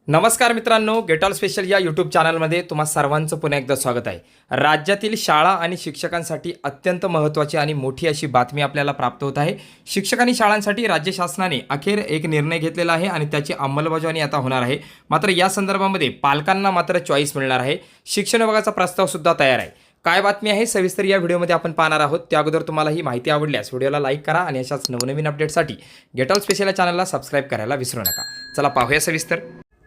नमस्कार मित्रांनो, get all special या यूट्यूब चॅनलमध्ये तुम्हा सर्वांचं पुन्हा एकदा स्वागत आहे. राज्यातील शाळा आणि शिक्षकांसाठी अत्यंत महत्त्वाची आणि मोठी अशी बातमी आपल्याला प्राप्त होत आहे. शिक्षक आणि शाळांसाठी राज्य शासनाने अखेर एक निर्णय घेतलेला आहे आणि त्याची अंमलबजावणी आता होणार आहे. मात्र या संदर्भामध्ये पालकांना मात्र चॉईस मिळणार आहे. शिक्षण विभागाचा प्रस्तावसुद्धा तयार आहे. काय बातमी आहे सविस्तर या व्हिडिओमध्ये आपण पाहणार आहोत. त्या अगोदर तुम्हाला ही माहिती आवडल्यास व्हिडिओला लाईक करा आणि अशाच नवनवीन अपडेटसाठी गेट ऑल स्पेशल या चॅनलला सबस्क्राईब करायला विसरू नका. चला पाहूया सविस्तर.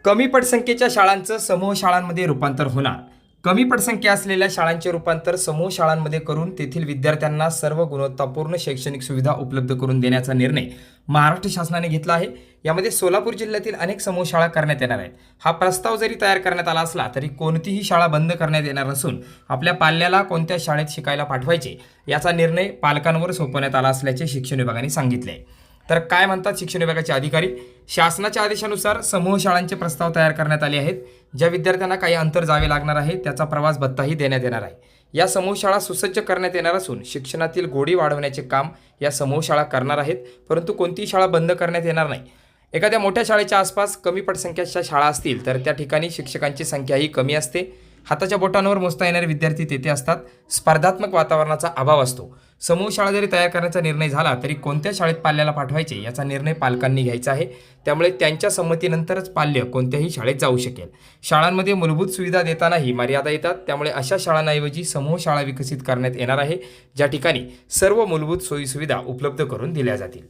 कमी पटसंख्येच्या शाळांचं समूह शाळांमध्ये रूपांतर होणार. कमी पटसंख्या असलेल्या शाळांचे रूपांतर समूह शाळांमध्ये करून तेथील विद्यार्थ्यांना सर्व गुणवत्तापूर्ण शैक्षणिक सुविधा उपलब्ध करून देण्याचा निर्णय महाराष्ट्र शासनाने घेतला आहे. यामध्ये सोलापूर जिल्ह्यातील अनेक समूह शाळा करण्यात येणार आहेत. हा प्रस्ताव जरी तयार करण्यात आला असला तरी कोणतीही शाळा बंद करण्यात येणार नसून आपल्या पाल्याला कोणत्या शाळेत शिकायला पाठवायचे याचा निर्णय पालकांवर सोपवण्यात आला असल्याचे शिक्षण विभागाने सांगितले आहे. तर काय म्हणतात शिक्षण विभागाचे अधिकारी? शासनाच्या आदेशानुसार समूह शाळांचे प्रस्ताव तयार करण्यात आले आहेत. ज्या विद्यार्थ्यांना काही अंतर जावे लागणार आहे त्याचा प्रवास भत्ताही देण्यात येणार आहे. या समूह शाळा सुसज्ज करण्यात येणार असून शिक्षणातील गोडी वाढवण्याचे काम या समूह शाळा करणार आहेत. परंतु कोणतीही शाळा बंद करण्यात येणार नाही. एखाद्या मोठ्या शाळेच्या आसपास कमी पटसंख्येच्या शाळा असतील तर त्या ठिकाणी शिक्षकांची संख्याही कमी असते. हाताच्या बोटांवर मोजता येणारे विद्यार्थी तेथे असतात. स्पर्धात्मक वातावरणाचा अभाव असतो. समूह शाळा जरी तयार करण्याचा निर्णय झाला तरी कोणत्या शाळेत पाल्याला पाठवायचे याचा निर्णय पालकांनी घ्यायचा आहे. त्यामुळे त्यांच्या संमतीनंतरच पाल्य कोणत्याही शाळेत जाऊ शकेल. शाळांमध्ये मूलभूत सुविधा देतानाही मर्यादा येतात. त्यामुळे अशा शाळांऐवजी समूह शाळा विकसित करण्यात येणार आहे, ज्या ठिकाणी सर्व मूलभूत सोयीसुविधा उपलब्ध करून दिल्या जातील.